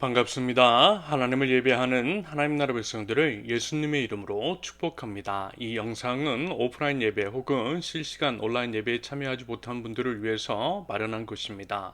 반갑습니다. 하나님을 예배하는 하나님 나라 백성들을 예수님의 이름으로 축복합니다. 이 영상은 오프라인 예배 혹은 실시간 온라인 예배에 참여하지 못한 분들을 위해서 마련한 것입니다.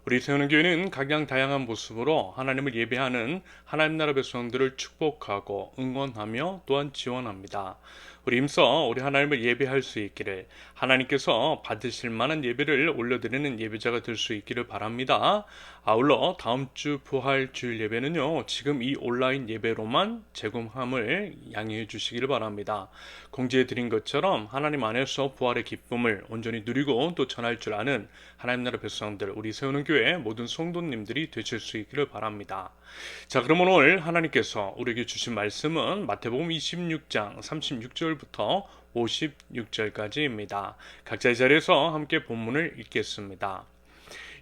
우리 세우는교회는 각양 다양한 모습으로 하나님을 예배하는 하나님 나라 백성들을 축복하고 응원하며 또한 지원합니다. 우리 힘써 우리 하나님을 예배할 수 있기를, 하나님께서 받으실 만한 예배를 올려드리는 예배자가 될 수 있기를 바랍니다. 아울러 다음 주 부활 주일 예배는요, 지금 이 온라인 예배로만 제공함을 양해해 주시기를 바랍니다. 공지해 드린 것처럼 하나님 안에서 부활의 기쁨을 온전히 누리고 또 전할 줄 아는 하나님 나라 백성들, 우리 세우는 교회 모든 성도님들이 되실 수 있기를 바랍니다. 자, 그러면 오늘 하나님께서 우리에게 주신 말씀은 마태복음 26장 36절부터 56절까지입니다. 각자의 자리에서 함께 본문을 읽겠습니다.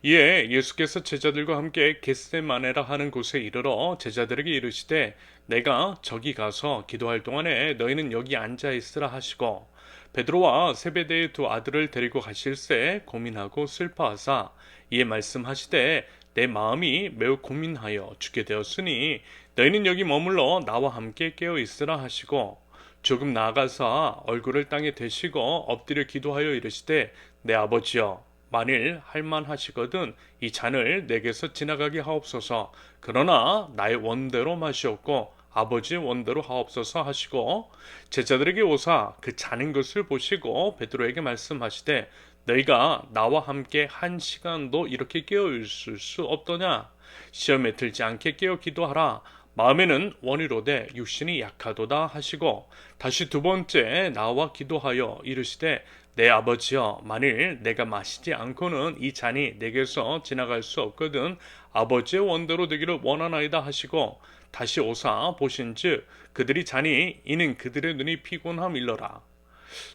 이에 예수께서 제자들과 함께 겟세마네라 하는 곳에 이르러 제자들에게 이르시되, 내가 저기 가서 기도할 동안에 너희는 여기 앉아 있으라 하시고, 베드로와 세베대의 두 아들을 데리고 가실새 고민하고 슬퍼하사 이에 말씀하시되, 내 마음이 매우 고민하여 죽게 되었으니 너희는 여기 머물러 나와 함께 깨어 있으라 하시고, 조금 나아가서 얼굴을 땅에 대시고 엎드려 기도하여 이르시되, 내 아버지여, 만일 할만하시거든 이 잔을 내게서 지나가게 하옵소서. 그러나 나의 원대로 마시옵고 아버지의 원대로 하옵소서 하시고, 제자들에게 오사 그 자는 것을 보시고 베드로에게 말씀하시되, 너희가 나와 함께 한 시간도 이렇게 깨어 있을 수 없더냐? 시험에 들지 않게 깨어 기도하라. 마음에는 원이로되 육신이 약하도다 하시고, 다시 두 번째 나와 기도하여 이르시되, 내 아버지여, 만일 내가 마시지 않고는 이 잔이 내게서 지나갈 수 없거든 아버지의 원대로 되기를 원하나이다 하시고, 다시 오사 보신즉 그들이 자니 이는 그들의 눈이 피곤함일러라.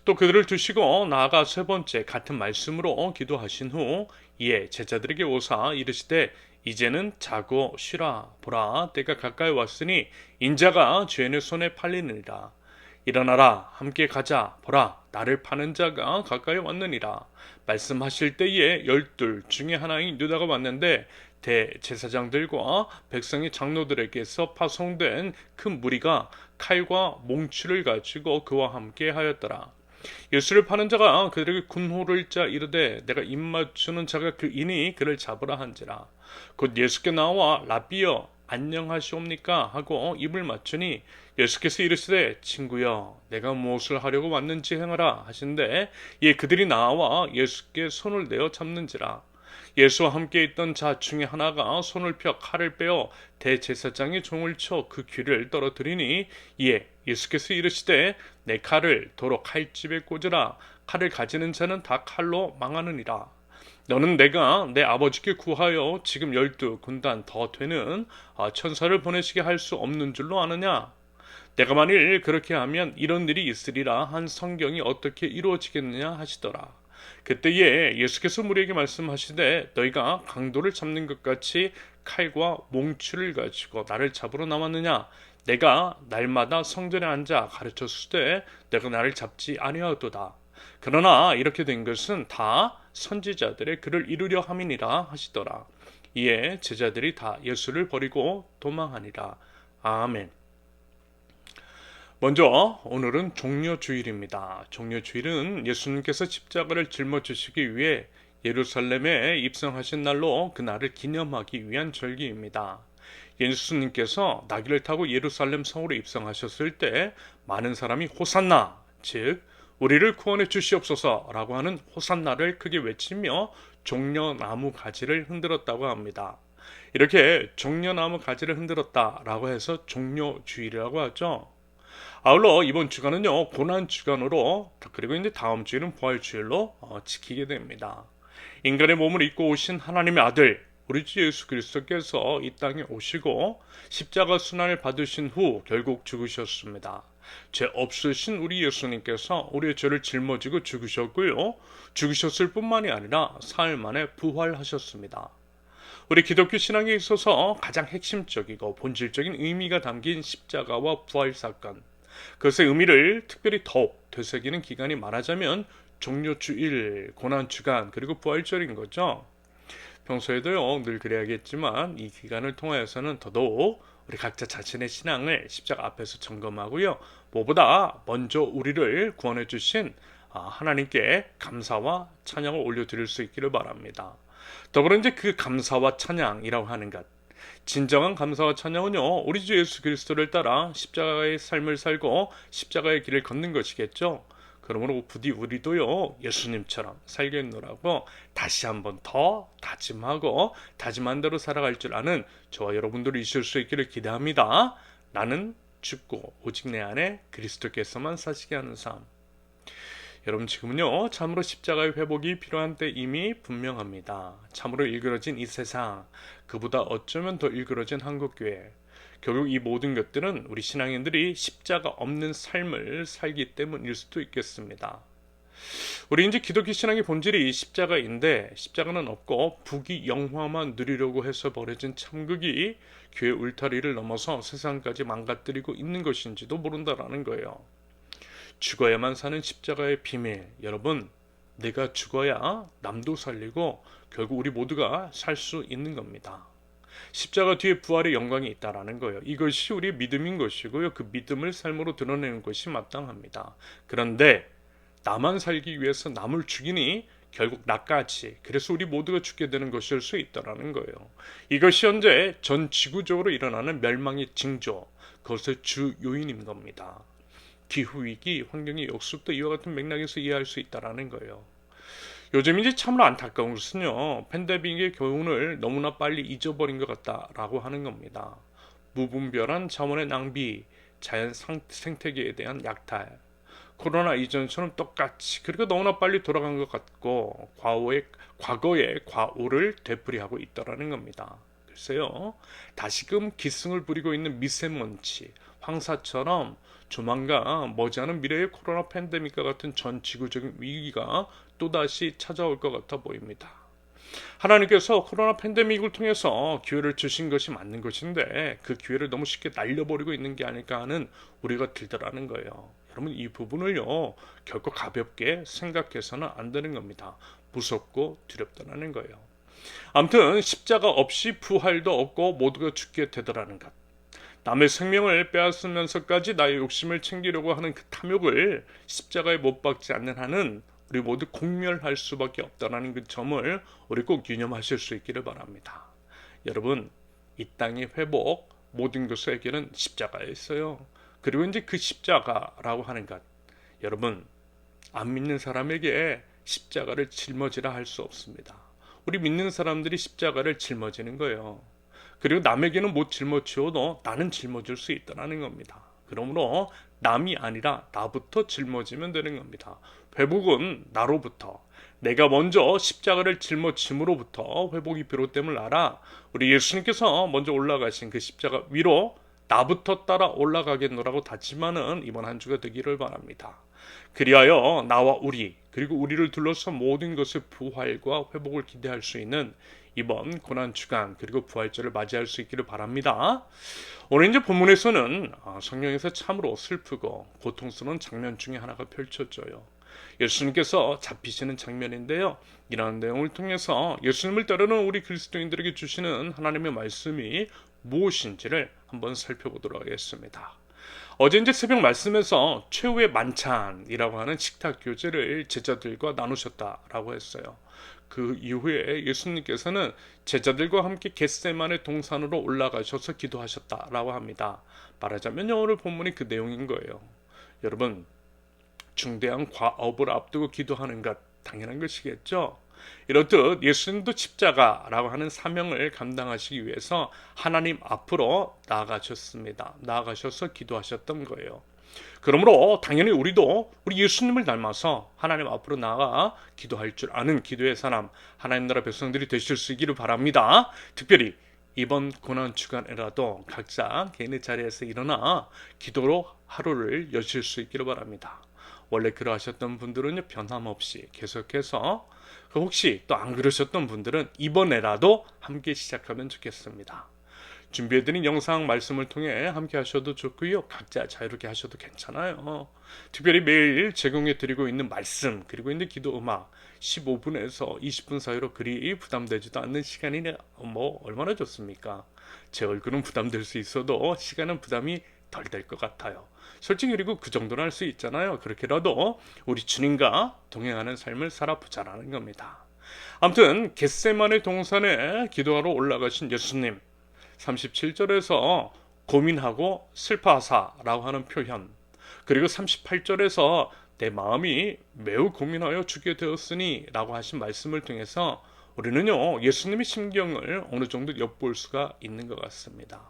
또 그들을 두시고 나아가 세 번째 같은 말씀으로 기도하신 후 이에 제자들에게 오사 이르시되, 이제는 자고 쉬라. 보라, 때가 가까이 왔으니 인자가 죄인의 손에 팔리느니라. 일어나라, 함께 가자. 보라, 나를 파는 자가 가까이 왔느니라. 말씀하실 때에 12 중에 하나인 유다가 왔는데, 대제사장들과 백성의 장로들에게서 파송된 큰 무리가 칼과 몽추를 가지고 그와 함께 하였더라. 예수를 파는 자가 그들에게 군호를 짜 이르되, 내가 입맞추는 자가 그이니 그를 잡으라 한지라. 곧 예수께 나와 라비여, 안녕하시옵니까 하고 입을 맞추니 예수께서 이르시되, 친구여, 내가 무엇을 하려고 왔는지 행하라 하신데, 이에 그들이 나와 예수께 손을 내어 잡는지라. 예수와 함께 있던 자 중에 하나가 손을 펴 칼을 빼어 대제사장의 종을 쳐 그 귀를 떨어뜨리니, 이에 예수께서 이르시되, 내 칼을 도로 칼집에 꽂으라. 칼을 가지는 자는 다 칼로 망하느니라. 너는 내가 내 아버지께 구하여 지금 12 군단 더 되는 천사를 보내시게 할 수 없는 줄로 아느냐? 내가 만일 그렇게 하면 이런 일이 있으리라 한 성경이 어떻게 이루어지겠느냐 하시더라. 그때에 예수께서 무리에게 말씀하시되, 너희가 강도를 잡는 것 같이 칼과 몽추를 가지고 나를 잡으러 나왔느냐? 내가 날마다 성전에 앉아 가르쳐 주되 내가 나를 잡지 아니하도다. 그러나 이렇게 된 것은 다 선지자들의 글을 이루려 함이니라 하시더라. 이에 제자들이 다 예수를 버리고 도망하니라. 아멘. 먼저 오늘은 종려주일입니다. 종려주일은 예수님께서 십자가를 짊어지시기 위해 예루살렘에 입성하신 날로 그 날을 기념하기 위한 절기입니다. 예수님께서 나귀를 타고 예루살렘 성으로 입성하셨을 때 많은 사람이 호산나, 즉 우리를 구원해 주시옵소서 라고 하는 호산나를 크게 외치며 종려나무 가지를 흔들었다고 합니다. 이렇게 종려나무 가지를 흔들었다 라고 해서 종려주일이라고 하죠. 아울러 이번 주간은요, 고난주간으로, 그리고 이제 다음 주일은 부활주일로 지키게 됩니다. 인간의 몸을 입고 오신 하나님의 아들 우리 주 예수 그리스도께서 이 땅에 오시고 십자가 순환을 받으신 후 결국 죽으셨습니다. 죄 없으신 우리 예수님께서 우리의 죄를 짊어지고 죽으셨고요, 죽으셨을 뿐만이 아니라 사흘 만에 부활하셨습니다. 우리 기독교 신앙에 있어서 가장 핵심적이고 본질적인 의미가 담긴 십자가와 부활 사건, 그것의 의미를 특별히 더욱 되새기는 기간이 말하자면 종려주일, 고난주간, 그리고 부활절인 거죠. 평소에도요, 늘 그래야겠지만 이 기간을 통하여서는 더더욱 우리 각자 자신의 신앙을 십자가 앞에서 점검하고요. 무엇보다 먼저 우리를 구원해 주신 하나님께 감사와 찬양을 올려드릴 수 있기를 바랍니다. 더불어 이제 그 감사와 찬양이라고 하는 것, 진정한 감사와 찬양은요, 우리 주 예수 그리스도를 따라 십자가의 삶을 살고 십자가의 길을 걷는 것이겠죠. 그러므로 부디 우리도요, 예수님처럼 살겠노라고 다시 한번 더 다짐하고 다짐한 대로 살아갈 줄 아는 저와 여러분들이 있을 수 있기를 기대합니다. 나는 죽고 오직 내 안에 그리스도께서만 사시게 하는 삶. 여러분, 지금은요, 참으로 십자가의 회복이 필요한 때임이 분명합니다. 참으로 일그러진 이 세상, 그보다 어쩌면 더 일그러진 한국교회, 결국 이 모든 것들은 우리 신앙인들이 십자가 없는 삶을 살기 때문일 수도 있겠습니다. 우리 이제 기독교 신앙의 본질이 십자가인데, 십자가는 없고 부귀 영화만 누리려고 해서 벌어진 참극이 교회 울타리를 넘어서 세상까지 망가뜨리고 있는 것인지도 모른다라는 거예요. 죽어야만 사는 십자가의 비밀, 여러분, 내가 죽어야 남도 살리고 결국 우리 모두가 살 수 있는 겁니다. 십자가 뒤에 부활의 영광이 있다라는 거예요. 이것이 우리의 믿음인 것이고요. 그 믿음을 삶으로 드러내는 것이 마땅합니다. 그런데 나만 살기 위해서 남을 죽이니 결국 나까지, 그래서 우리 모두가 죽게 되는 것일 수 있다라는 거예요. 이것이 현재 전 지구적으로 일어나는 멸망의 징조, 그것의 주 요인인 겁니다. 기후위기, 환경의 역습도 이와 같은 맥락에서 이해할 수 있다라는 거예요. 요즘 이제 참으로 안타까운 것은요, 팬데믹의 교훈을 너무나 빨리 잊어버린 것 같다라고 하는 겁니다. 무분별한 자원의 낭비, 자연 생태계에 대한 약탈, 코로나 이전처럼 똑같이, 그리고 너무나 빨리 돌아간 것 같고 과거의 과오를 되풀이하고 있다라는 겁니다. 글쎄요, 다시금 기승을 부리고 있는 미세먼지, 황사처럼 조만간 머지않은 미래의 코로나 팬데믹과 같은 전 지구적인 위기가 또다시 찾아올 것 같아 보입니다. 하나님께서 코로나 팬데믹을 통해서 기회를 주신 것이 맞는 것인데 그 기회를 너무 쉽게 날려버리고 있는 게 아닐까 하는 우려가 들더라는 거예요. 여러분, 이 부분을요, 결코 가볍게 생각해서는 안 되는 겁니다. 무섭고 두렵다는 거예요. 아무튼 십자가 없이 부활도 없고 모두가 죽게 되더라는 것. 남의 생명을 빼앗으면서까지 나의 욕심을 챙기려고 하는 그 탐욕을 십자가에 못 박지 않는 한은 우리 모두 공멸할 수밖에 없다는 그 점을 우리 꼭 유념하실 수 있기를 바랍니다. 여러분, 이 땅의 회복, 모든 것의 해결은 십자가에 있어요. 그리고 이제 그 십자가라고 하는 것, 여러분, 안 믿는 사람에게 십자가를 짊어지라 할 수 없습니다. 우리 믿는 사람들이 십자가를 짊어지는 거예요. 그리고 남에게는 못 짊어지어도 나는 짊어질 수 있다는 겁니다. 그러므로 남이 아니라 나부터 짊어지면 되는 겁니다. 회복은 나로부터, 내가 먼저 십자가를 짊어짐으로부터 회복이 비롯됨을 알아 우리 예수님께서 먼저 올라가신 그 십자가 위로 나부터 따라 올라가겠노라고 다짐하는 이번 한 주가 되기를 바랍니다. 그리하여 나와 우리, 그리고 우리를 둘러싼 모든 것의 부활과 회복을 기대할 수 있는 이번 고난주간, 그리고 부활절을 맞이할 수 있기를 바랍니다. 오늘 이제 본문에서는 성경에서 참으로 슬프고 고통스러운 장면 중에 하나가 펼쳐져요. 예수님께서 잡히시는 장면인데요. 이러한 내용을 통해서 예수님을 따르는 우리 그리스도인들에게 주시는 하나님의 말씀이 무엇인지를 한번 살펴보도록 하겠습니다. 어제 이제 새벽 말씀에서 최후의 만찬이라고 하는 식탁 교제를 제자들과 나누셨다라고 했어요. 그 이후에 예수님께서는 제자들과 함께 겟세마네 동산으로 올라가셔서 기도하셨다라고 합니다. 말하자면 오늘 본문이 그 내용인 거예요. 여러분, 중대한 과업을 앞두고 기도하는 것 당연한 것이겠죠. 이렇듯 예수님도 십자가라고 하는 사명을 감당하시기 위해서 하나님 앞으로 나아가셨습니다. 나아가셔서 기도하셨던 거예요. 그러므로 당연히 우리도 우리 예수님을 닮아서 하나님 앞으로 나아가 기도할 줄 아는 기도의 사람, 하나님 나라 백성들이 되실 수 있기를 바랍니다. 특별히 이번 고난 주간에라도 각자 개인의 자리에서 일어나 기도로 하루를 여실 수 있기를 바랍니다. 원래 그러하셨던 분들은 변함없이 계속해서, 혹시 또 안 그러셨던 분들은 이번에라도 함께 시작하면 좋겠습니다. 준비해드린 영상 말씀을 통해 함께 하셔도 좋고요. 각자 자유롭게 하셔도 괜찮아요. 특별히 매일 제공해드리고 있는 말씀 그리고 있는 기도 음악 15분에서 20분 사이로 그리 부담되지도 않는 시간이 얼마나 좋습니까? 제 얼굴은 부담될 수 있어도 시간은 부담이 덜 될 것 같아요. 솔직히 그리고 그 정도는 할 수 있잖아요. 그렇게라도 우리 주님과 동행하는 삶을 살아보자라는 겁니다. 아무튼 겟세마네 동산에 기도하러 올라가신 예수님 37절에서 고민하고 슬퍼하사라고 하는 표현 그리고 38절에서 내 마음이 매우 고민하여 죽게 되었으니 라고 하신 말씀을 통해서 우리는요 예수님의 심경을 어느 정도 엿볼 수가 있는 것 같습니다.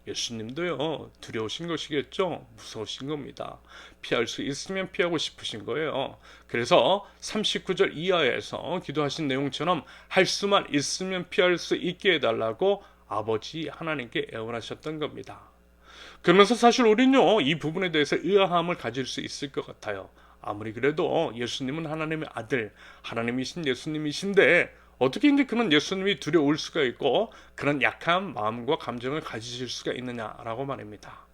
예수님도요 두려우신 것이겠죠. 무서우신 겁니다. 피할 수 있으면 피하고 싶으신 거예요. 그래서 39절 이하에서 기도하신 내용처럼 할 수만 있으면 피할 수 있게 해달라고 아버지 하나님께 애원하셨던 겁니다. 그러면서 사실 우리는요 이 부분에 대해서 의아함을 가질 수 있을 것 같아요. 아무리 그래도 예수님은 하나님의 아들 하나님이신 예수님이신데 어떻게 이제 그런 예수님이 두려울 수가 있고 그런 약한 마음과 감정을 가지실 수가 있느냐라고 말입니다.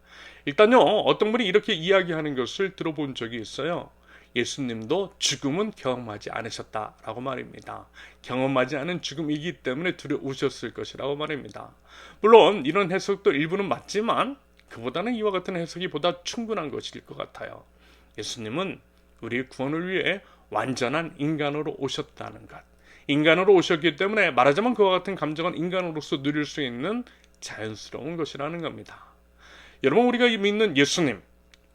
일단요 어떤 분이 이렇게 이야기하는 것을 들어본 적이 있어요. 예수님도 죽음은 경험하지 않으셨다라고 말입니다. 경험하지 않은 죽음이기 때문에 두려우셨을 것이라고 말입니다. 물론 이런 해석도 일부는 맞지만 그보다는 이와 같은 해석이 보다 충분한 것일 것 같아요. 예수님은 우리의 구원을 위해 완전한 인간으로 오셨다는 것. 인간으로 오셨기 때문에 말하자면 그와 같은 감정은 인간으로서 누릴 수 있는 자연스러운 것이라는 겁니다. 여러분 우리가 믿는 예수님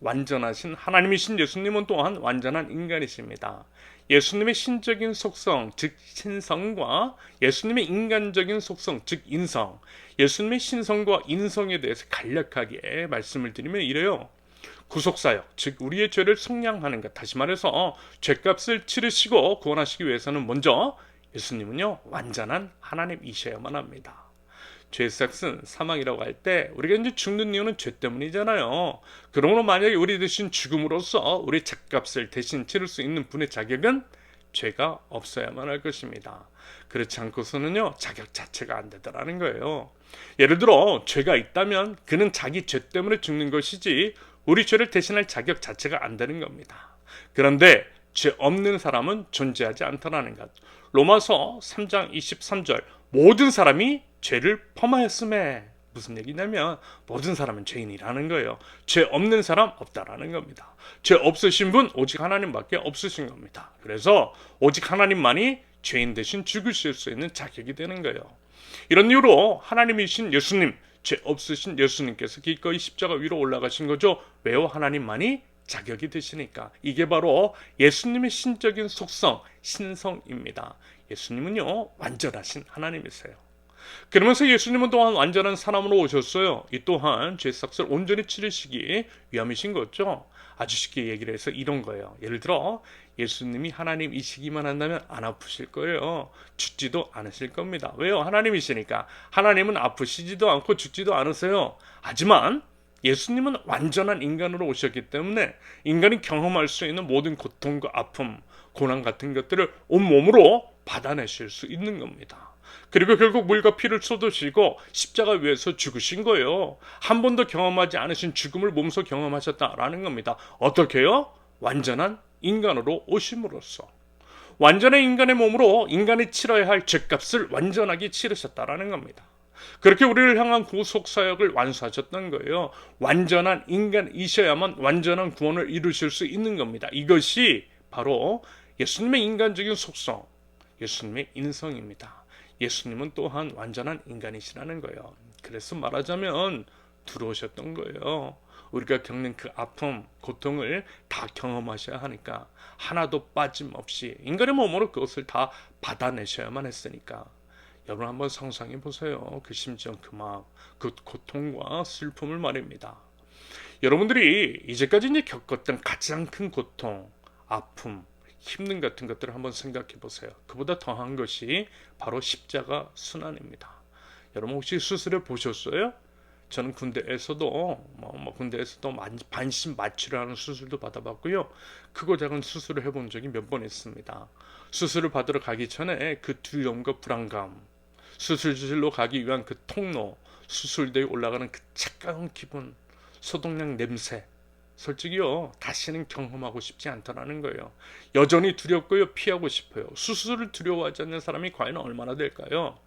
완전하신 하나님이신 예수님은 또한 완전한 인간이십니다. 예수님의 신적인 속성 즉 신성과 예수님의 인간적인 속성 즉 인성 예수님의 신성과 인성에 대해서 간략하게 말씀을 드리면 이래요. 구속사역 즉 우리의 죄를 속량하는 것 다시 말해서 죄값을 치르시고 구원하시기 위해서는 먼저 예수님은요 완전한 하나님이셔야만 합니다. 죄의 삭은 사망이라고 할 때 우리가 이제 죽는 이유는 죄 때문이잖아요. 그러므로 만약에 우리 대신 죽음으로써 우리 죄값을 대신 치를 수 있는 분의 자격은 죄가 없어야만 할 것입니다. 그렇지 않고서는요 자격 자체가 안 되더라는 거예요. 예를 들어 죄가 있다면 그는 자기 죄 때문에 죽는 것이지 우리 죄를 대신할 자격 자체가 안 되는 겁니다. 그런데 죄 없는 사람은 존재하지 않더라는 것. 로마서 3장 23절 모든 사람이 죄를 범하였음에 무슨 얘기냐면 모든 사람은 죄인이라는 거예요. 죄 없는 사람 없다라는 겁니다. 죄 없으신 분 오직 하나님밖에 없으신 겁니다. 그래서 오직 하나님만이 죄인 대신 죽으실 수 있는 자격이 되는 거예요. 이런 이유로 하나님이신 예수님 죄 없으신 예수님께서 기꺼이 십자가 위로 올라가신 거죠. 왜요? 하나님만이 자격이 되시니까. 이게 바로 예수님의 신적인 속성, 신성입니다. 예수님은요 완전하신 하나님이세요. 그러면서 예수님은 또한 완전한 사람으로 오셨어요. 이 또한 죄삭을 온전히 치르시기 위함이신 거죠. 아주 쉽게 얘기를 해서 이런 거예요. 예를 들어 예수님이 하나님이시기만 한다면 안 아프실 거예요. 죽지도 않으실 겁니다. 왜요? 하나님이시니까. 하나님은 아프시지도 않고 죽지도 않으세요. 하지만 예수님은 완전한 인간으로 오셨기 때문에 인간이 경험할 수 있는 모든 고통과 아픔, 고난 같은 것들을 온몸으로 받아내실 수 있는 겁니다. 그리고 결국 물과 피를 쏟으시고 십자가 위에서 죽으신 거예요. 한 번도 경험하지 않으신 죽음을 몸소 경험하셨다라는 겁니다. 어떻게요? 완전한 인간으로 오심으로써. 완전한 인간의 몸으로 인간이 치러야 할 죄값을 완전하게 치르셨다라는 겁니다. 그렇게 우리를 향한 구속사역을 완수하셨던 거예요. 완전한 인간이셔야만 완전한 구원을 이루실 수 있는 겁니다. 이것이 바로 예수님의 인간적인 속성, 예수님의 인성입니다. 예수님은 또한 완전한 인간이시라는 거예요. 그래서 말하자면 두려우셨던 거예요. 우리가 겪는 그 아픔, 고통을 다 경험하셔야 하니까 하나도 빠짐없이 인간의 몸으로 그것을 다 받아내셔야만 했으니까. 여러분 한번 상상해 보세요. 그 심정, 그 마음, 그 고통과 슬픔을 말입니다. 여러분들이 이제까지 이제 겪었던 가장 큰 고통, 아픔, 힘든 같은 것들을 한번 생각해 보세요. 그보다 더한 것이 바로 십자가 순환입니다. 여러분 혹시 수술해 보셨어요? 저는 군대에서도 군대에서도 반신마취라는 수술도 받아봤고요. 크고 작은 수술을 해본 적이 몇 번 있습니다. 수술을 받으러 가기 전에 그 두려움과 불안감, 수술실로 가기 위한 그 통로, 수술대에 올라가는 그 차가운 기분, 소독약 냄새, 솔직히요 다시는 경험하고 싶지 않다라는 거예요. 여전히 두렵고요 피하고 싶어요. 수술을 두려워하지 않는 사람이 과연 얼마나 될까요?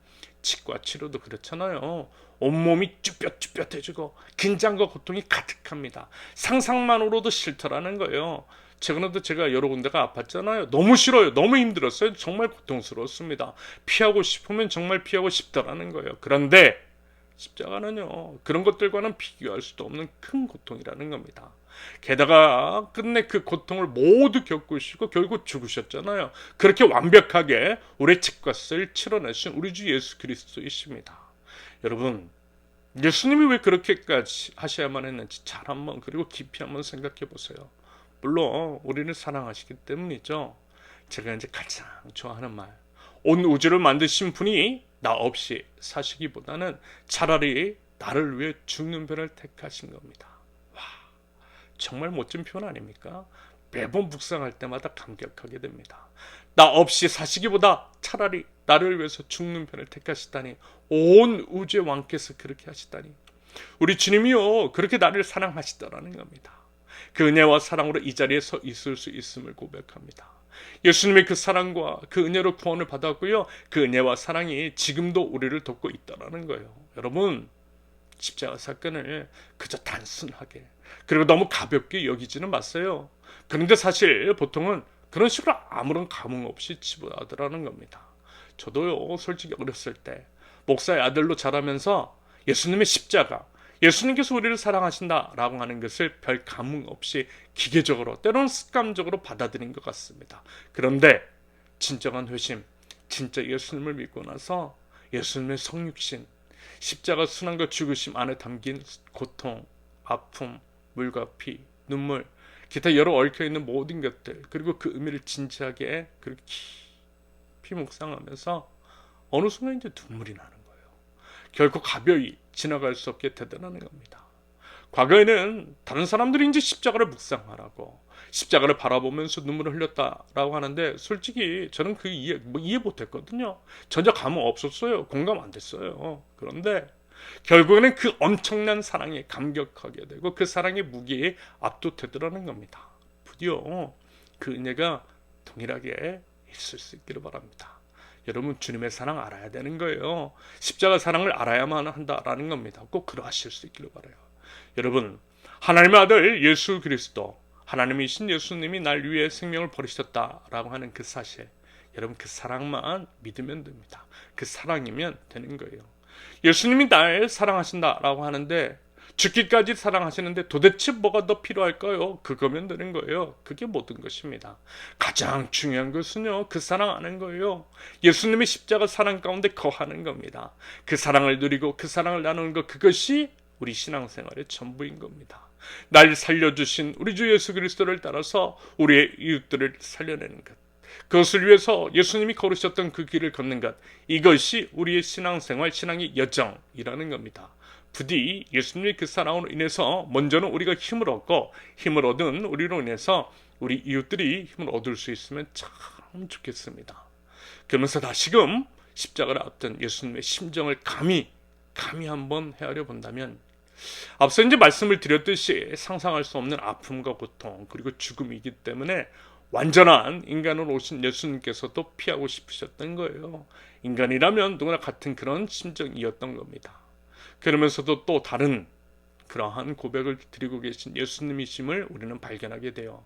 치과 치료도 그렇잖아요. 온몸이 쭈뼛쭈뼛해지고 긴장과 고통이 가득합니다. 상상만으로도 싫더라는 거예요. 최근에도 제가 여러 군데가 아팠잖아요. 너무 싫어요. 너무 힘들었어요. 정말 고통스러웠습니다. 피하고 싶으면 정말 피하고 싶더라는 거예요. 그런데 십자가는요 그런 것들과는 비교할 수도 없는 큰 고통이라는 겁니다. 게다가 끝내 그 고통을 모두 겪으시고 결국 죽으셨잖아요. 그렇게 완벽하게 우리의 죄값을 치러내신 우리 주 예수 그리스도이십니다. 여러분, 예수님이 왜 그렇게까지 하셔야만 했는지 잘 한번 그리고 깊이 한번 생각해 보세요. 물론 우리를 사랑하시기 때문이죠. 제가 이제 가장 좋아하는 말, 온 우주를 만드신 분이 나 없이 사시기보다는 차라리 나를 위해 죽는 배를 택하신 겁니다. 와, 정말 멋진 표현 아닙니까? 매번 묵상할 때마다 감격하게 됩니다. 나 없이 사시기보다 차라리 나를 위해서 죽는 편을 택하시다니, 온 우주의 왕께서 그렇게 하시다니, 우리 주님이요 그렇게 나를 사랑하시더라는 겁니다. 그 은혜와 사랑으로 이 자리에 서 있을 수 있음을 고백합니다. 예수님의 그 사랑과 그 은혜로 구원을 받았고요, 그 은혜와 사랑이 지금도 우리를 돕고 있다는 거예요. 여러분, 십자가 사건을 그저 단순하게 그리고 너무 가볍게 여기지는 마세요. 그런데 사실 보통은 그런 식으로 아무런 감흥 없이 치부하더라는 겁니다. 저도요 솔직히 어렸을 때 목사의 아들로 자라면서 예수님의 십자가, 예수님께서 우리를 사랑하신다라고 하는 것을 별 감흥 없이 기계적으로 때로는 습관적으로 받아들인 것 같습니다. 그런데 진정한 회심, 진짜 예수님을 믿고 나서 예수님의 성육신, 십자가 순환과 죽으심 안에 담긴 고통, 아픔, 물과 피, 눈물, 기타 여러 얽혀있는 모든 것들, 그리고 그 의미를 진지하게 그렇게 깊이 묵상하면서 어느 순간 이제 눈물이 나는 거예요. 결코 가벼이 지나갈 수 없게 대단하는 겁니다. 과거에는 다른 사람들이 이제 십자가를 묵상하라고, 십자가를 바라보면서 눈물을 흘렸다라고 하는데, 솔직히 저는 그 이해 못했거든요. 전혀 감흥 없었어요. 공감 안 됐어요. 그런데 결국에는 그 엄청난 사랑에 감격하게 되고 그 사랑의 무게에 압도되더라는 겁니다. 부디어 그 은혜가 동일하게 있을 수 있기를 바랍니다. 여러분, 주님의 사랑 알아야 되는 거예요. 십자가 사랑을 알아야만 한다라는 겁니다. 꼭 그러하실 수 있기를 바라요. 여러분, 하나님의 아들 예수 그리스도, 하나님이신 예수님이 날 위해 생명을 버리셨다라고 하는 그 사실, 여러분 그 사랑만 믿으면 됩니다. 그 사랑이면 되는 거예요. 예수님이 날 사랑하신다라고 하는데, 죽기까지 사랑하시는데 도대체 뭐가 더 필요할까요? 그거면 되는 거예요. 그게 모든 것입니다. 가장 중요한 것은요, 그 사랑 아는 거예요. 예수님의 십자가 사랑 가운데 거하는 겁니다. 그 사랑을 누리고 그 사랑을 나누는 것, 그것이 우리 신앙생활의 전부인 겁니다. 날 살려주신 우리 주 예수 그리스도를 따라서 우리의 이웃들을 살려내는 것, 그것을 위해서 예수님이 걸으셨던 그 길을 걷는 것, 이것이 우리의 신앙생활, 신앙의 여정이라는 겁니다. 부디 예수님의 그 사랑으로 인해서 먼저는 우리가 힘을 얻고, 힘을 얻은 우리로 인해서 우리 이웃들이 힘을 얻을 수 있으면 참 좋겠습니다. 그러면서 다시금 십자가를 앞둔 예수님의 심정을 감히 한번 헤아려 본다면, 앞서 이제 말씀을 드렸듯이 상상할 수 없는 아픔과 고통 그리고 죽음이기 때문에 완전한 인간으로 오신 예수님께서도 피하고 싶으셨던 거예요. 인간이라면 누구나 같은 그런 심정이었던 겁니다. 그러면서도 또 다른 그러한 고백을 드리고 계신 예수님이심을 우리는 발견하게 돼요.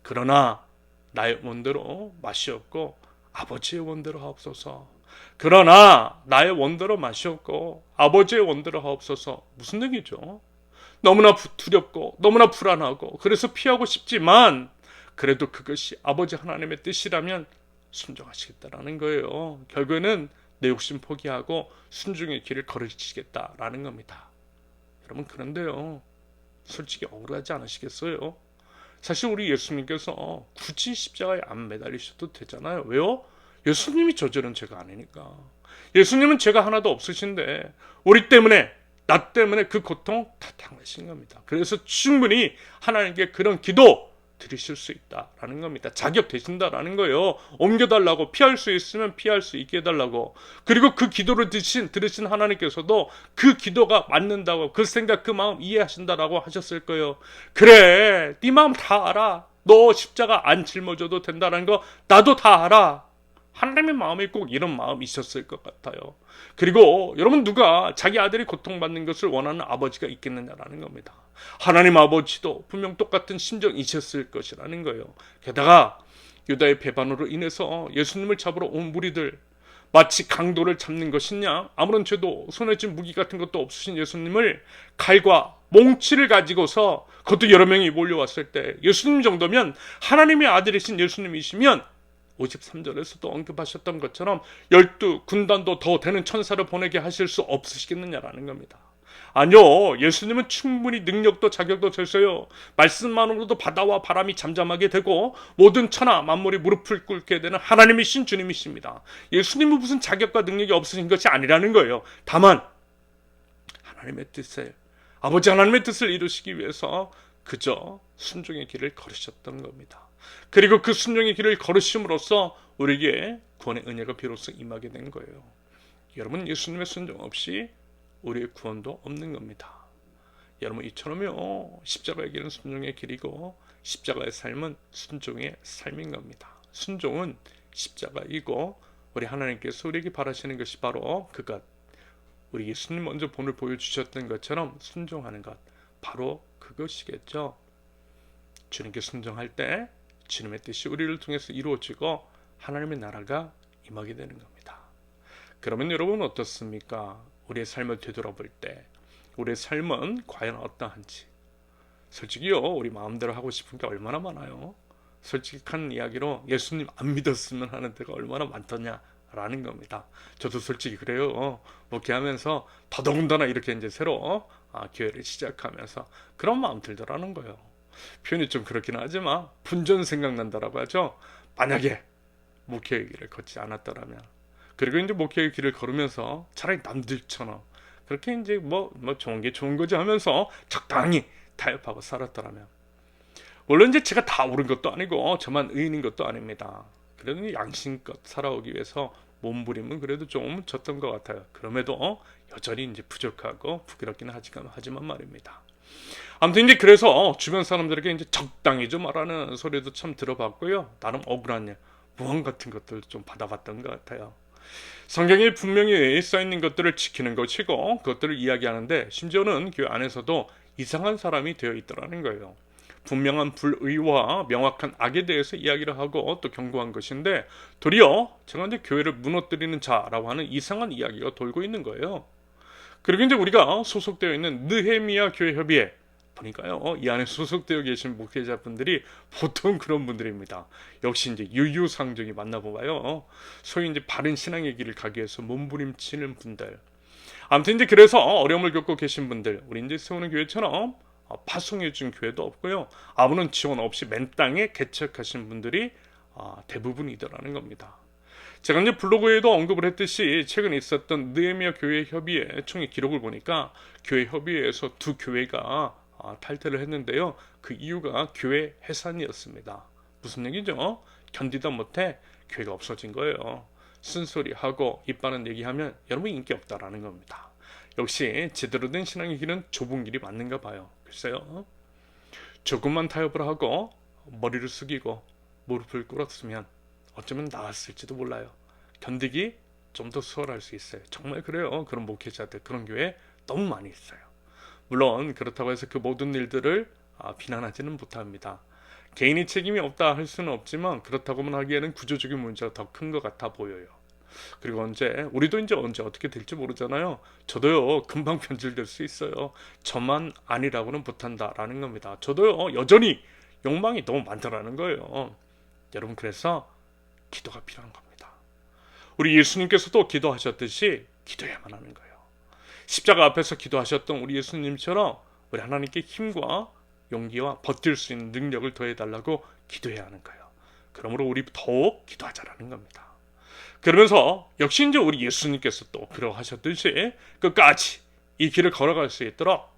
그러나 나의 원대로 맛이 없고 아버지의 원대로 하옵소서. 그러나 나의 원대로 맛이 없고 아버지의 원대로 하옵소서. 무슨 얘기죠? 너무나 두렵고 너무나 불안하고 그래서 피하고 싶지만, 그래도 그것이 아버지 하나님의 뜻이라면 순종하시겠다라는 거예요. 결국에는 내 욕심 포기하고 순종의 길을 걸으시겠다라는 겁니다. 여러분, 그런데요, 솔직히 억울하지 않으시겠어요? 사실 우리 예수님께서 굳이 십자가에 안 매달리셔도 되잖아요. 왜요? 예수님이 저지른 죄가 아니니까. 예수님은 죄가 하나도 없으신데 우리 때문에, 나 때문에 그 고통 다 당하신 겁니다. 그래서 충분히 하나님께 그런 기도 드리실 수 있다라는 겁니다. 자격 되신다라는 거예요. 옮겨달라고, 피할 수 있으면 피할 수 있게 해달라고. 그리고 그 기도를 들으신 하나님께서도 그 기도가 맞는다고, 그 생각, 그 마음 이해하신다라고 하셨을 거예요. 그래, 네 마음 다 알아. 너 십자가 안 짊어져도 된다는 거 나도 다 알아. 하나님의 마음에 꼭 이런 마음이 있었을 것 같아요. 그리고 여러분, 누가 자기 아들이 고통받는 것을 원하는 아버지가 있겠느냐라는 겁니다. 하나님 아버지도 분명 똑같은 심정이셨을 것이라는 거예요. 게다가 유다의 배반으로 인해서 예수님을 잡으러 온 무리들, 마치 강도를 잡는 것이냐, 아무런 죄도 손에 쥔 무기 같은 것도 없으신 예수님을 칼과 몽치를 가지고서, 그것도 여러 명이 몰려왔을 때, 예수님 정도면, 하나님의 아들이신 예수님이시면 53절에서도 언급하셨던 것처럼 12군단도 더 되는 천사를 보내게 하실 수 없으시겠느냐라는 겁니다. 아니요, 예수님은 충분히 능력도 자격도 되세요. 말씀만으로도 바다와 바람이 잠잠하게 되고 모든 천하 만물이 무릎을 꿇게 되는 하나님이신 주님이십니다. 예수님은 무슨 자격과 능력이 없으신 것이 아니라는 거예요. 다만 하나님의 뜻을, 아버지 하나님의 뜻을 이루시기 위해서 그저 순종의 길을 걸으셨던 겁니다. 그리고 그 순종의 길을 걸으심으로써 우리에게 구원의 은혜가 비로소 임하게 된 거예요. 여러분, 예수님의 순종 없이 우리의 구원도 없는 겁니다. 여러분, 이처럼요, 십자가의 길은 순종의 길이고 십자가의 삶은 순종의 삶인 겁니다. 순종은 십자가이고 우리 하나님께서 우리에게 바라시는 것이 바로 그것, 우리 예수님 먼저 본을 보여주셨던 것처럼 순종하는 것, 바로 그것이겠죠. 주님께 순종할 때 주님의 뜻이 우리를 통해서 이루어지고 하나님의 나라가 임하게 되는 겁니다. 그러면 여러분 어떻습니까? 우리의 삶을 되돌아볼 때 우리의 삶은 과연 어떠한지. 솔직히요, 우리 마음대로 하고 싶은 게 얼마나 많아요. 솔직한 이야기로 예수님 안 믿었으면 하는 데가 얼마나 많더냐라는 겁니다. 저도 솔직히 그래요. 목회하면서 더더군다나 이렇게 이제 새로 교회를 시작하면서 그런 마음 들더라는 거예요. 표현이 좀 그렇긴 하지만 분전 생각난다라고 하죠. 만약에 목회의 길을 걷지 않았더라면, 그리고 이제 목회의 길을 걸으면서 차라리 남들처럼 그렇게 이제 뭐 좋은 게 좋은 거지 하면서 적당히 타협하고 살았더라면, 물론 이제 제가 다 옳은 것도 아니고 저만 의인인 것도 아닙니다. 그래도 양심껏 살아오기 위해서 몸부림은 그래도 좀 졌던 것 같아요. 그럼에도 여전히 이제 부족하고 부끄럽기는 하지만 말입니다. 아무튼 이제 그래서 주변 사람들에게 이제 적당히 좀 말하는 소리도 참 들어봤고요. 나름 억울한 일, 무언 같은 것들 좀 받아봤던 것 같아요. 성경에 분명히 써있는 것들을 지키는 것이고 그것들을 이야기하는데 심지어는 교회 안에서도 이상한 사람이 되어 있더라는 거예요. 분명한 불의와 명확한 악에 대해서 이야기를 하고 또 경고한 것인데 도리어 제가 이제 교회를 무너뜨리는 자라고 하는 이상한 이야기가 돌고 있는 거예요. 그리고 이제 우리가 소속되어 있는 느헤미야 교회 협의회 보니까요, 이 안에 소속되어 계신 목회자분들이 보통 그런 분들입니다. 역시 이제 유유상종이 만나보아요. 소위 이제 바른 신앙의 길을 가기 위해서 몸부림치는 분들. 아무튼 이제 그래서 어려움을 겪고 계신 분들, 우리 이제 세우는 교회처럼 파송해준 교회도 없고요, 아무런 지원 없이 맨 땅에 개척하신 분들이 대부분이더라는 겁니다. 제가 이제 블로그에도 언급을 했듯이 최근 있었던 느헤미야 교회 협의회 총회 기록을 보니까 교회 협의회에서 두 교회가 탈퇴를 했는데요. 그 이유가 교회 해산이었습니다. 무슨 얘기죠? 견디다 못해 교회가 없어진 거예요. 쓴소리하고 입 바른 얘기하면 여러분 인기 없다라는 겁니다. 역시 제대로 된 신앙의 길은 좁은 길이 맞는가 봐요. 글쎄요, 조금만 타협을 하고 머리를 숙이고 무릎을 꿇었으면 어쩌면 나았을지도 몰라요. 견디기 좀 더 수월할 수 있어요. 정말 그래요. 그런 목회자들, 그런 교회 너무 많이 있어요. 물론 그렇다고 해서 그 모든 일들을 비난하지는 못합니다. 개인이 책임이 없다 할 수는 없지만 그렇다고만 하기에는 구조적인 문제가 더 큰 것 같아 보여요. 그리고 우리도 이제 언제 어떻게 될지 모르잖아요. 저도요, 금방 변질될 수 있어요. 저만 아니라고는 못한다라는 겁니다. 저도요, 여전히 욕망이 너무 많다라는 거예요. 여러분, 그래서 기도가 필요한 겁니다. 우리 예수님께서도 기도하셨듯이 기도해야만 하는 거예요. 십자가 앞에서 기도하셨던 우리 예수님처럼 우리 하나님께 힘과 용기와 버틸 수 있는 능력을 더해달라고 기도해야 하는 거예요. 그러므로 우리 더욱 기도하자라는 겁니다. 그러면서 역시 이제 우리 예수님께서 또 그러하셨듯이 끝까지 이 길을 걸어갈 수 있도록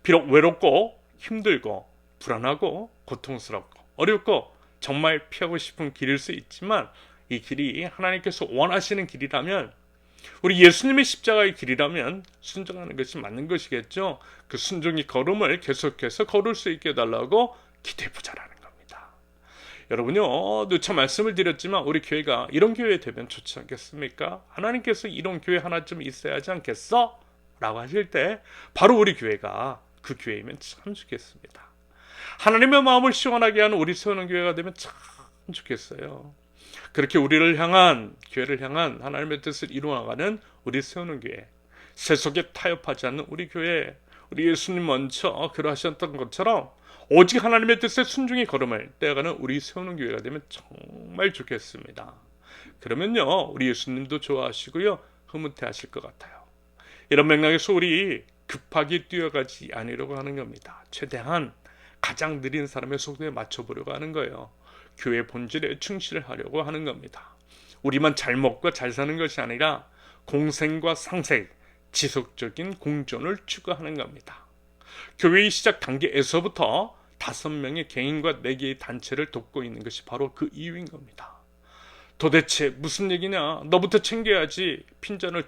비록 외롭고 힘들고 불안하고 고통스럽고 어렵고 정말 피하고 싶은 길일 수 있지만 이 길이 하나님께서 원하시는 길이라면, 우리 예수님의 십자가의 길이라면 순종하는 것이 맞는 것이겠죠. 그 순종의 걸음을 계속해서 걸을 수 있게 해달라고 기도해보자라는 겁니다. 여러분요, 누차 말씀을 드렸지만 우리 교회가 이런 교회 되면 좋지 않겠습니까? 하나님께서 이런 교회 하나쯤 있어야 하지 않겠어? 라고 하실 때 바로 우리 교회가 그 교회이면 참 좋겠습니다. 하나님의 마음을 시원하게 하는 우리 세우는 교회가 되면 참 좋겠어요. 그렇게 우리를 향한, 교회를 향한 하나님의 뜻을 이루어나가는 우리 세우는 교회, 세속에 타협하지 않는 우리 교회, 우리 예수님 먼저 그러하셨던 것처럼 오직 하나님의 뜻에 순종의 걸음을 떼어가는 우리 세우는 교회가 되면 정말 좋겠습니다. 그러면요, 우리 예수님도 좋아하시고요, 흐뭇해 하실 것 같아요. 이런 맥락에서 우리 급하게 뛰어가지 않으려고 하는 겁니다. 최대한 가장 느린 사람의 속도에 맞춰보려고 하는 거예요. 교회 본질에 충실하려고 하는 겁니다. 우리만 잘 먹고 잘 사는 것이 아니라 공생과 상생, 지속적인 공존을 추구하는 겁니다. 교회의 시작 단계에서부터 5명의 개인과 4개의 단체를 돕고 있는 것이 바로 그 이유인 겁니다. 도대체 무슨 얘기냐? 너부터 챙겨야지. 핀잔을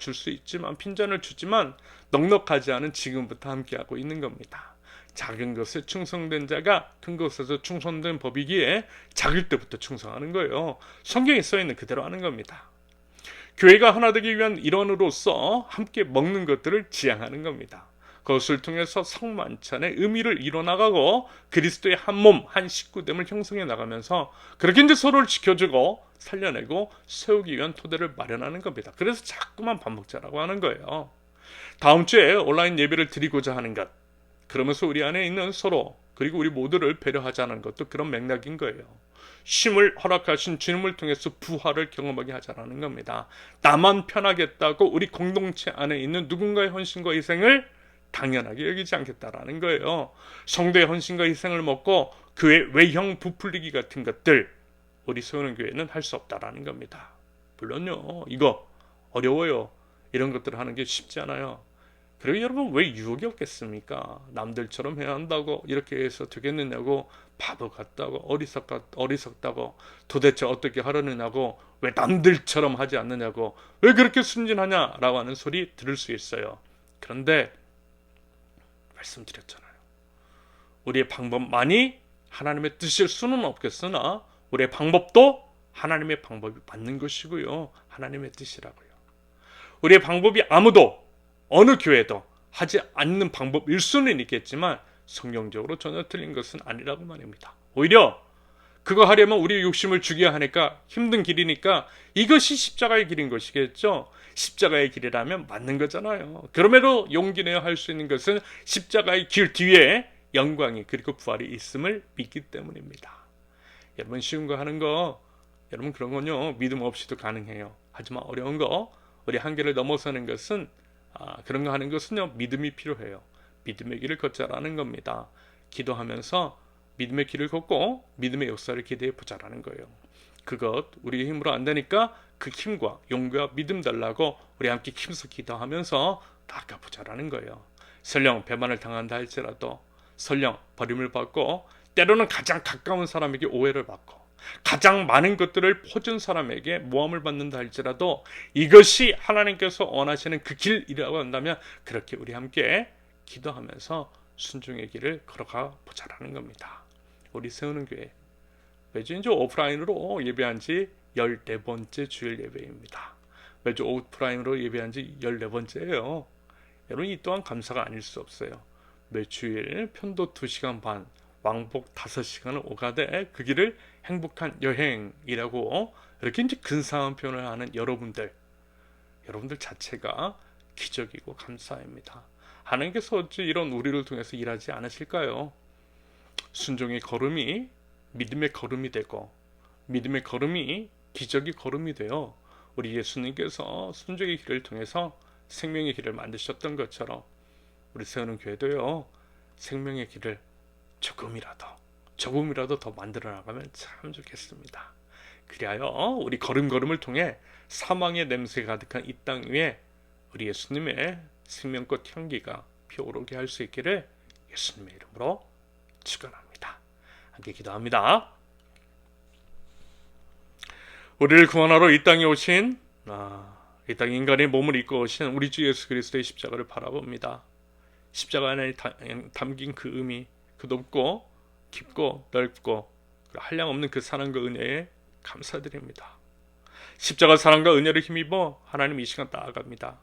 주지만 넉넉하지 않은 지금부터 함께하고 있는 겁니다. 작은 것에 충성된 자가 큰 것에서 충성된 법이기에 작을 때부터 충성하는 거예요. 성경에 써있는 그대로 하는 겁니다. 교회가 하나 되기 위한 일원으로서 함께 먹는 것들을 지향하는 겁니다. 그것을 통해서 성만찬의 의미를 이뤄나가고 그리스도의 한 몸, 한 식구됨을 형성해 나가면서 그렇게 이제 서로를 지켜주고 살려내고 세우기 위한 토대를 마련하는 겁니다. 그래서 자꾸만 밥 먹자라고 하는 거예요. 다음 주에 온라인 예배를 드리고자 하는 것, 그러면서 우리 안에 있는 서로, 그리고 우리 모두를 배려하자는 것도 그런 맥락인 거예요. 쉼을 허락하신 주님을 통해서 부활을 경험하게 하자는 겁니다. 나만 편하겠다고 우리 공동체 안에 있는 누군가의 헌신과 희생을 당연하게 여기지 않겠다라는 거예요. 성도의 헌신과 희생을 먹고 교회 외형 부풀리기 같은 것들 우리 세우는 교회는 할 수 없다라는 겁니다. 물론요, 이거 어려워요. 이런 것들을 하는 게 쉽지 않아요. 그리고 여러분, 왜 유혹이 없겠습니까? 남들처럼 해야 한다고 이렇게 해서 되겠느냐고, 바보 같다고, 어리석다고, 도대체 어떻게 하려느냐고, 왜 남들처럼 하지 않느냐고, 왜 그렇게 순진하냐라고 하는 소리 들을 수 있어요. 그런데 말씀드렸잖아요. 우리의 방법만이 하나님의 뜻일 수는 없겠으나 우리의 방법도 하나님의 방법이 맞는 것이고요, 하나님의 뜻이라고요. 우리의 방법이 아무도 어느 교회도 하지 않는 방법일 수는 있겠지만 성경적으로 전혀 틀린 것은 아니라고 말입니다. 오히려 그거 하려면 우리의 욕심을 죽여야 하니까 힘든 길이니까 이것이 십자가의 길인 것이겠죠. 십자가의 길이라면 맞는 거잖아요. 그럼에도 용기 내어 할 수 있는 것은 십자가의 길 뒤에 영광이 그리고 부활이 있음을 믿기 때문입니다. 여러분, 쉬운 거 하는 거, 여러분 그런 건요, 믿음 없이도 가능해요. 하지만 어려운 거, 우리 한계를 넘어서는 것은 그런 거 하는 것은요, 믿음이 필요해요. 믿음의 길을 걷자라는 겁니다. 기도하면서 믿음의 길을 걷고 믿음의 역사를 기대해 보자라는 거예요. 그것 우리의 힘으로 안 되니까 그 힘과 용기와 믿음 달라고 우리 함께 힘써 기도하면서 나아가보자라는 거예요. 설령 배반을 당한다 할지라도, 설령 버림을 받고, 때로는 가장 가까운 사람에게 오해를 받고, 가장 많은 것들을 퍼준 사람에게 모함을 받는다 할지라도 이것이 하나님께서 원하시는 그 길이라고 한다면 그렇게 우리 함께 기도하면서 순종의 길을 걸어가 보자라는 겁니다. 우리 세우는 교회, 매주 이제 오프라인으로 예배한 지 14번째 주일 예배입니다. 매주 오프라인으로 예배한 지 14번째예요. 여러분, 이 또한 감사가 아닐 수 없어요. 매주일 편도 2시간 반, 왕복 5시간을 오가되 그 길을 행복한 여행이라고 이렇게 이제 근사한 표현을 하는 여러분들 자체가 기적이고 감사합니다. 하나님께서 어찌 이런 우리를 통해서 일하지 않으실까요? 순종의 걸음이 믿음의 걸음이 되고, 믿음의 걸음이 기적의 걸음이 되어 우리 예수님께서 순종의 길을 통해서 생명의 길을 만드셨던 것처럼 우리 세우는 교회도요, 생명의 길을 조금이라도 더 만들어 나가면 참 좋겠습니다. 그리하여 우리 걸음걸음을 통해 사망의 냄새가 가득한 이 땅 위에 우리 예수님의 생명꽃 향기가 피어오르게 할 수 있기를 예수님의 이름으로 축원합니다. 함께 기도합니다. 우리를 구원하러 이 땅에 오신 이 땅 인간의 몸을 입고 오신 우리 주 예수 그리스도의 십자가를 바라봅니다. 십자가 안에 담긴 그 의미, 그 높고 깊고 넓고 한량없는 그 사랑과 은혜에 감사드립니다. 십자가 사랑과 은혜를 힘입어 하나님 이 시간 나아갑니다.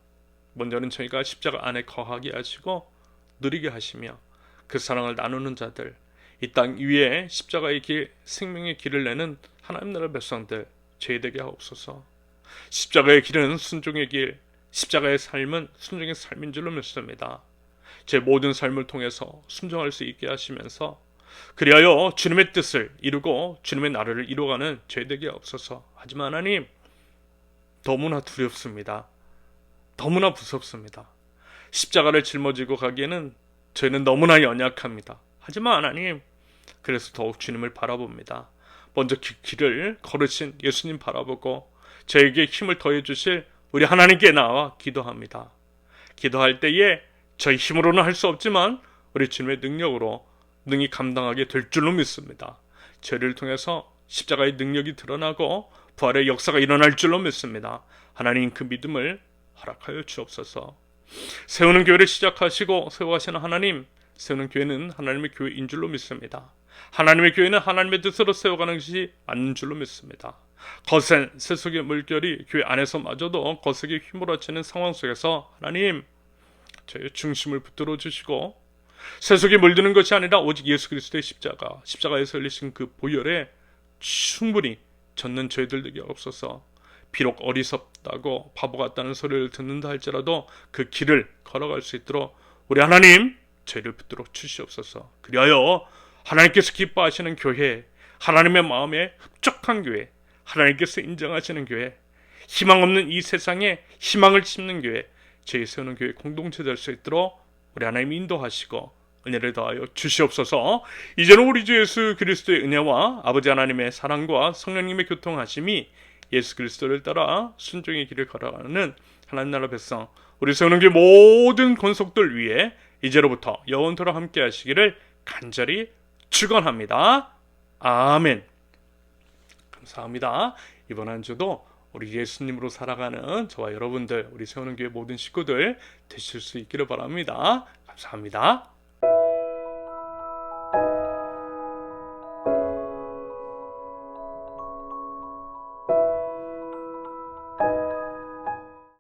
먼저는 저희가 십자가 안에 거하게 하시고 누리게 하시며 그 사랑을 나누는 자들, 이 땅 위에 십자가의 길, 생명의 길을 내는 하나님 나라 백성들 죄되게 하옵소서. 십자가의 길은 순종의 길, 십자가의 삶은 순종의 삶인 줄로 믿습니다. 제 모든 삶을 통해서 순종할 수 있게 하시면서 그리하여 주님의 뜻을 이루고 주님의 나라를 이루어가는 죄되게 하옵소서. 하지만 하나님, 너무나 두렵습니다. 너무나 무섭습니다. 십자가를 짊어지고 가기에는 저희는 너무나 연약합니다. 하지만 하나님, 그래서 더욱 주님을 바라봅니다. 먼저 길을 걸으신 예수님 바라보고 저에게 힘을 더해 주실 우리 하나님께 나와 기도합니다. 기도할 때에 저희 힘으로는 할 수 없지만 우리 주님의 능력으로 능히 감당하게 될 줄로 믿습니다. 저희를 통해서 십자가의 능력이 드러나고 부활의 역사가 일어날 줄로 믿습니다. 하나님 그 믿음을 허락하여 주옵소서. 세우는 교회를 시작하시고 세워가시는 하나님, 세우는 교회는 하나님의 교회인 줄로 믿습니다. 하나님의 교회는 하나님의 뜻으로 세워가는 것이 맞는 줄로 믿습니다. 거센 세속의 물결이 교회 안에서마저도 거세게 휘몰아치는 상황 속에서 하나님, 저희의 중심을 붙들어 주시고 세속에 물드는 것이 아니라 오직 예수 그리스도의 십자가에서 흘리신 그 보혈에 충분히 젖는 저희들 되게 없어서 비록 어리석다고 바보 같다는 소리를 듣는다 할지라도 그 길을 걸어갈 수 있도록 우리 하나님 저희를 붙들어 주시옵소서. 그리하여 하나님께서 기뻐하시는 교회, 하나님의 마음에 흡족한 교회, 하나님께서 인정하시는 교회, 희망 없는 이 세상에 희망을 심는 교회, 저희 세우는 교회 공동체 될 수 있도록 우리 하나님 인도하시고 은혜를 더하여 주시옵소서. 이제는 우리 주 예수 그리스도의 은혜와 아버지 하나님의 사랑과 성령님의 교통하심이 예수 그리스도를 따라 순종의 길을 걸어가는 하나님 나라 백성 우리 세우는 교회 모든 권속들 위에 이제로부터 영원토록 함께 하시기를 간절히 축원합니다. 아멘. 감사합니다. 이번 한 주도 우리 예수님으로 살아가는 저와 여러분들, 우리 세우는 교회 모든 식구들 되실 수 있기를 바랍니다. 감사합니다.